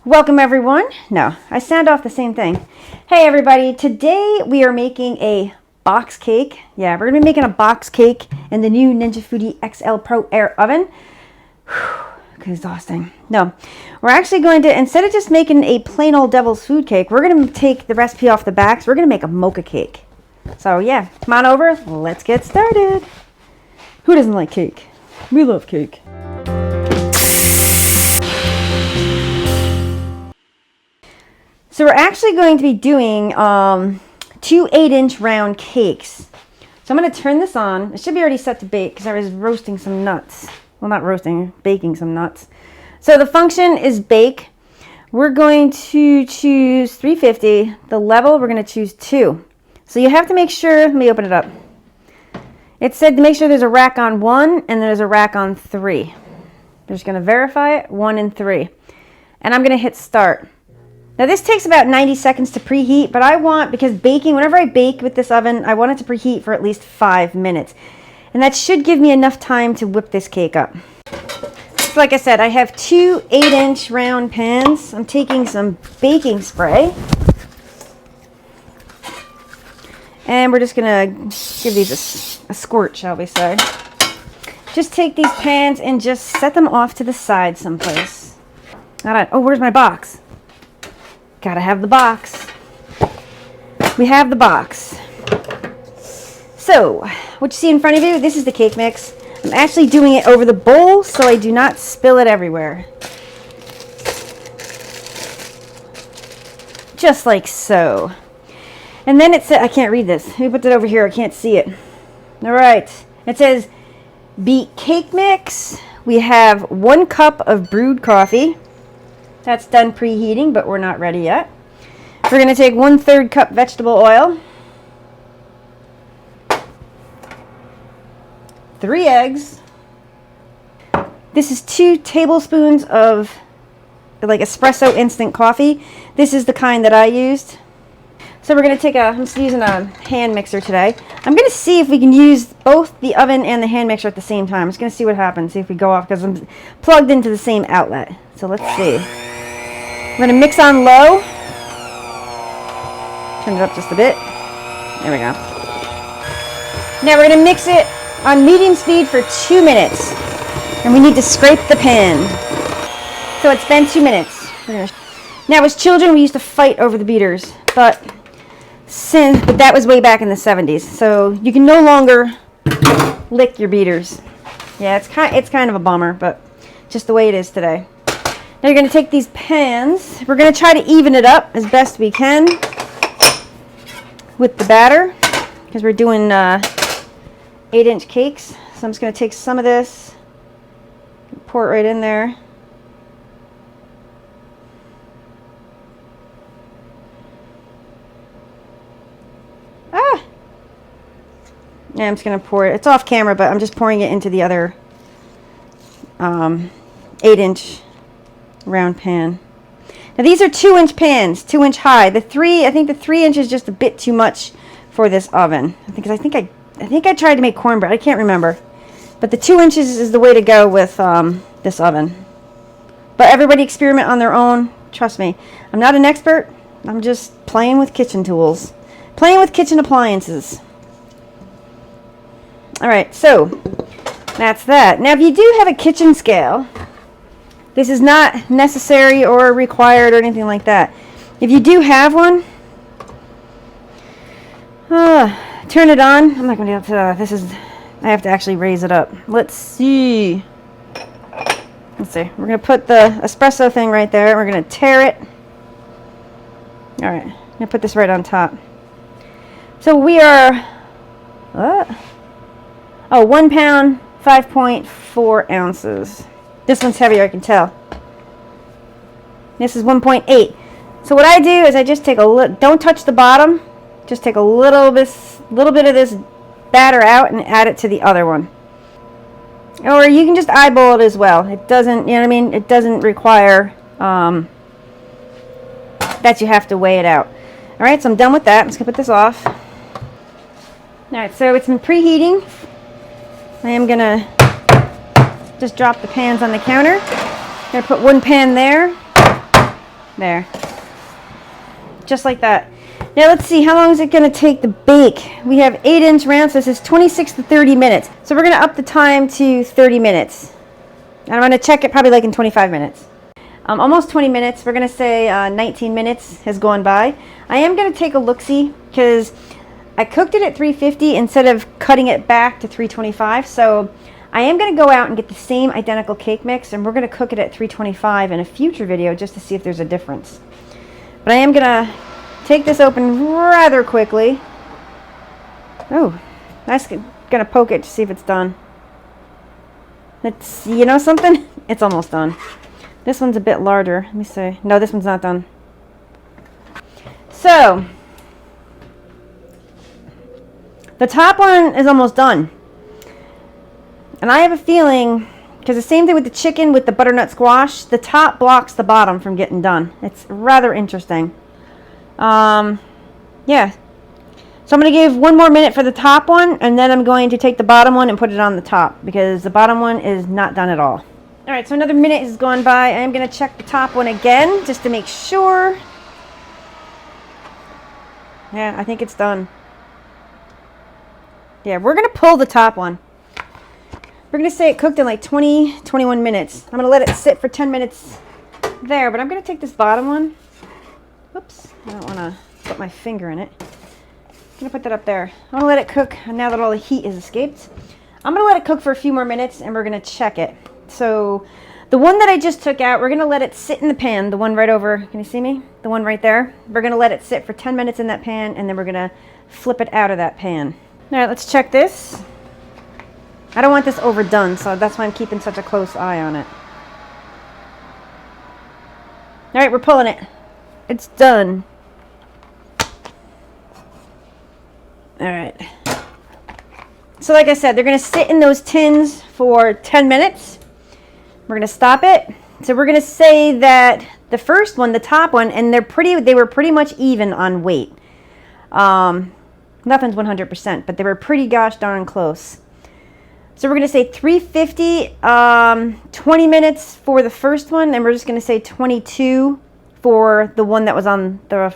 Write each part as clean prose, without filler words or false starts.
Welcome everyone. No, I sound off the same thing. Hey everybody, today we are making a box cake. Yeah, we're gonna be making a box cake in the new Ninja Foodi XL Pro Air Oven. Whew, exhausting. No, we're actually going to, instead of just making a plain old devil's food cake, we're gonna take the recipe off the back, so we're gonna make a mocha cake. So yeah, come on over, let's get started. Who doesn't like cake? We love cake. So we're actually going to be doing 2 8-inch round cakes. So I'm going to turn this on. It should be already set to bake because I was roasting some nuts. Well, not roasting, baking some nuts. So the function is bake. We're going to choose 350. The level, we're going to choose 2. So you have to make sure, let me open it up. It said to make sure there's a rack on 1 and there's a rack on 3. We're just going to verify it, 1 and 3. And I'm going to hit start. Now this takes about 90 seconds to preheat, but I want, because baking, whenever I bake with this oven, I want it to preheat for at least 5 minutes. And that should give me enough time to whip this cake up. So like I said, I have 2 8-inch round pans. I'm taking some baking spray. And we're just gonna give these a squirt, shall we say. Just take these pans and just set them off to the side someplace. Oh, where's my box? Gotta have the box. We have the box. So, what you see in front of you, this is the cake mix. I'm actually doing it over the bowl so I do not spill it everywhere. Just like so. And then it says, I can't read this. Let me put it over here, I can't see it. Alright, it says beat cake mix. We have 1 cup of brewed coffee. That's done preheating, but we're not ready yet. We're going to take 1/3 cup vegetable oil, 3 eggs. This is 2 tablespoons of like espresso instant coffee. This is the kind that I used. So we're going to take I'm just using a hand mixer today. I'm going to see if we can use both the oven and the hand mixer at the same time. I'm just going to see what happens, see if we go off, because I'm plugged into the same outlet. So let's see. We're going to mix on low. Turn it up just a bit. There we go. Now we're going to mix it on medium speed for 2 minutes. And we need to scrape the pan. So it's been 2 minutes. Now as children we used to fight over the beaters. But that was way back in the 70s. So you can no longer lick your beaters. Yeah, it's kind of a bummer, but just the way it is today. Now you're going to take these pans. We're going to try to even it up as best we can with the batter because we're doing 8-inch cakes. So I'm just going to take some of this, pour it right in there. Ah! Yeah, I'm just going to pour it. It's off camera, but I'm just pouring it into the other 8-inch round pan. Now these are 2-inch pans, 2-inch high. I think the 3-inch is just a bit too much for this oven. I think I tried to make cornbread. I can't remember, but the 2 inches is the way to go with this oven. But everybody experiment on their own. Trust me, I'm not an expert. I'm just playing with kitchen tools, playing with kitchen appliances. All right, so that's that. Now, if you do have a kitchen scale. This is not necessary or required or anything like that. If you do have one, turn it on. I'm not going to be able to, I have to actually raise it up. Let's see. Let's see. We're going to put the espresso thing right there. We're going to tear it. All right. I'm going to put this right on top. So we are, 1 pound, 5.4 ounces. This one's heavier, I can tell. This is 1.8. So what I do is I just take a little, don't touch the bottom, just take a little bit of this batter out and add it to the other one. Or you can just eyeball it as well. It doesn't, you know what I mean? It doesn't require that you have to weigh it out. All right, so I'm done with that. I'm just gonna put this off. All right, so it's been preheating. I am gonna just drop the pans on the counter. I'm gonna put one pan there, There. Just like that. Now let's see, how long is it going to take to bake? We have 8-inch rounds, so this is 26 to 30 minutes. So we're going to up the time to 30 minutes. And I'm going to check it probably like in 25 minutes. Almost 20 minutes. We're going to say 19 minutes has gone by. I am going to take a look-see because I cooked it at 350 instead of cutting it back to 325. So I am going to go out and get the same identical cake mix, and we're going to cook it at 325 in a future video just to see if there's a difference. But I am going to take this open rather quickly. Oh, that's gonna poke it to see if it's done. It's, you know something? It's almost done. This one's a bit larger. Let me see. No, this one's not done. So, the top one is almost done. And I have a feeling, because the same thing with the chicken with the butternut squash, the top blocks the bottom from getting done. It's rather interesting. Yeah. So I'm going to give 1 more minute for the top one, and then I'm going to take the bottom one and put it on the top, because the bottom one is not done at all. Alright, so another minute has gone by. I am going to check the top one again, just to make sure. Yeah, I think it's done. Yeah, we're going to pull the top one. We're going to say it cooked in like 20, 21 minutes. I'm going to let it sit for 10 minutes there, but I'm going to take this bottom one. Whoops, I don't want to put my finger in it. I'm going to put that up there. I'm going to let it cook now that all the heat is escaped. I'm going to let it cook for a few more minutes and we're going to check it. So the one that I just took out, we're going to let it sit in the pan. The one right over, can you see me? The one right there. We're going to let it sit for 10 minutes in that pan and then we're going to flip it out of that pan. All right, let's check this. I don't want this overdone, so that's why I'm keeping such a close eye on it. All right, we're pulling it. It's done. All right. So like I said, they're going to sit in those tins for 10 minutes. We're going to stop it. So we're going to say that the first one, the top one, and they were pretty much even on weight. Nothing's 100%, but they were pretty gosh darn close. So we're going to say 350, 20 minutes for the first one, and we're just going to say 22 for the one that was on the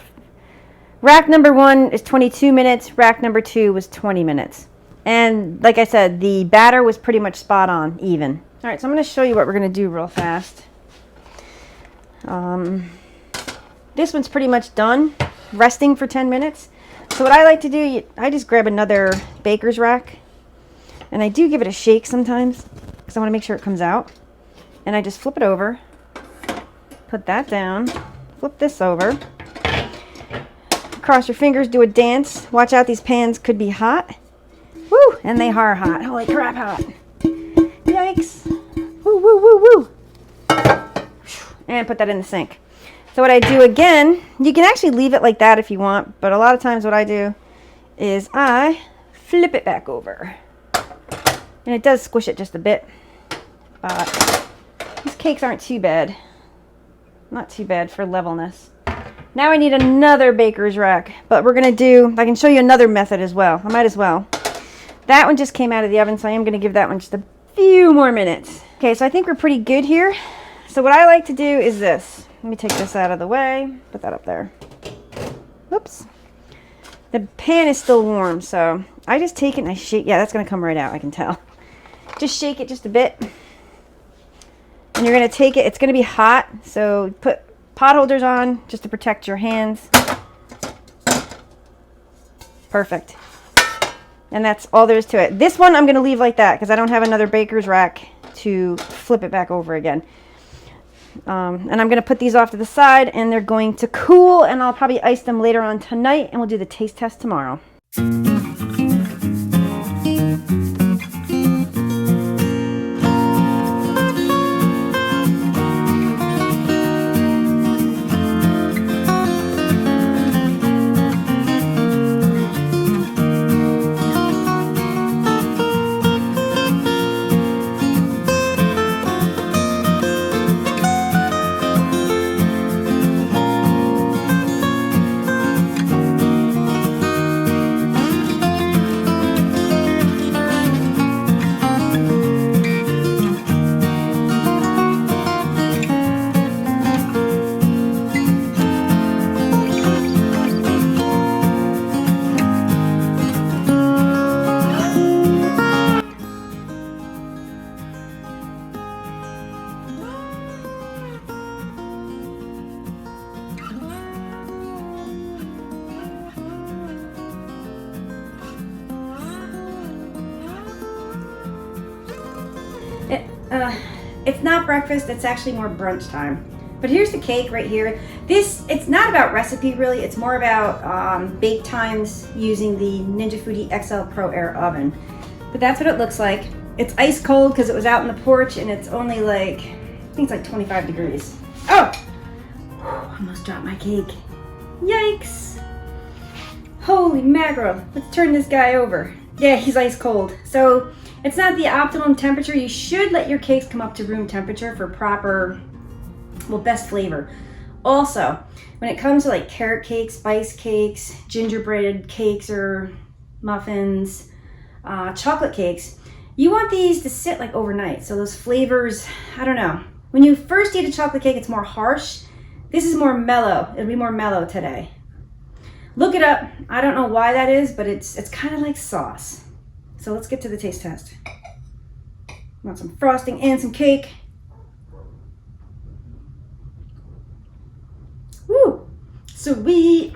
rack. Number 1 is 22 minutes. Rack number 2 was 20 minutes. And like I said, the batter was pretty much spot on, even. All right, so I'm going to show you what we're going to do real fast. This one's pretty much done, resting for 10 minutes. So what I like to do, I just grab another baker's rack. And I do give it a shake sometimes because I want to make sure it comes out. And I just flip it over, put that down, flip this over, cross your fingers, do a dance. Watch out, these pans could be hot. Woo! And they are hot. Holy crap, hot. Yikes. Woo, woo, woo, woo. And put that in the sink. So what I do again, you can actually leave it like that if you want, but a lot of times what I do is I flip it back over. And it does squish it just a bit, but these cakes aren't too bad. Not too bad for levelness. Now I need another baker's rack, but we're going to do, I can show you another method as well. I might as well. That one just came out of the oven, so I am going to give that one just a few more minutes. Okay, so I think we're pretty good here. So what I like to do is this. Let me take this out of the way, put that up there. Whoops. The pan is still warm, so I just take it and I shake. Yeah, that's going to come right out, I can tell. Just shake it just a bit. And you're going to take it. It's going to be hot, so put pot holders on just to protect your hands. Perfect. And that's all there is to it. This one I'm going to leave like that because I don't have another baker's rack to flip it back over again. And I'm going to put these off to the side and they're going to cool, and I'll probably ice them later on tonight and we'll do the taste test tomorrow. It's not breakfast, it's actually more brunch time. But here's the cake right here. It's not about recipe really, it's more about bake times using the Ninja Foodi XL Pro Air oven. But that's what it looks like. It's ice cold because it was out on the porch and it's only like, I think it's like 25 degrees. Oh! Almost dropped my cake. Yikes! Holy mackerel. Let's turn this guy over. Yeah, he's ice cold. So it's not the optimum temperature. You should let your cakes come up to room temperature for proper, well, best flavor. Also, when it comes to like carrot cakes, spice cakes, gingerbread cakes or muffins, chocolate cakes, you want these to sit like overnight. So those flavors, I don't know. When you first eat a chocolate cake, it's more harsh. This is more mellow. It'll be more mellow today. Look it up. I don't know why that is, but it's kind of like sauce. So let's get to the taste test. Want some frosting and some cake. Woo! Sweet.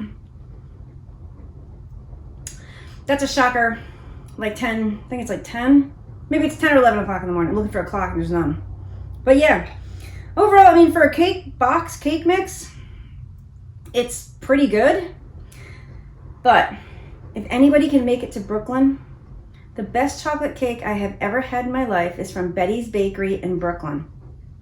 That's a shocker. Like 10, I think it's like 10. Maybe it's 10 or 11 o'clock in the morning. I'm looking for a clock and there's none. But yeah, overall, I mean, for a cake box, cake mix, it's pretty good. But if anybody can make it to Brooklyn, the best chocolate cake I have ever had in my life is from Betty's Bakery in Brooklyn.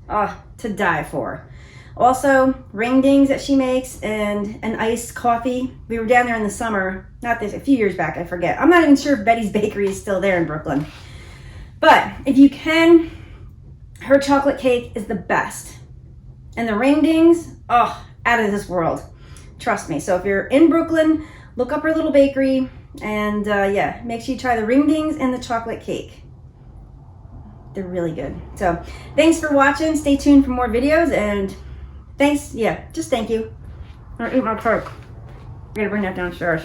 Ah, to die for. Also, ring dings that she makes and an iced coffee. We were down there in the summer, not this, a few years back, I forget. I'm not even sure if Betty's Bakery is still there in Brooklyn. But if you can, her chocolate cake is the best. And the ring dings, oh, out of this world. Trust me. So if you're in Brooklyn, look up her little bakery and yeah, make sure you try the ring dings and the chocolate cake. They're really good. So thanks for watching. Stay tuned for more videos and thanks. Yeah, just thank you. I'm gonna eat my pork. I'm gonna bring that downstairs.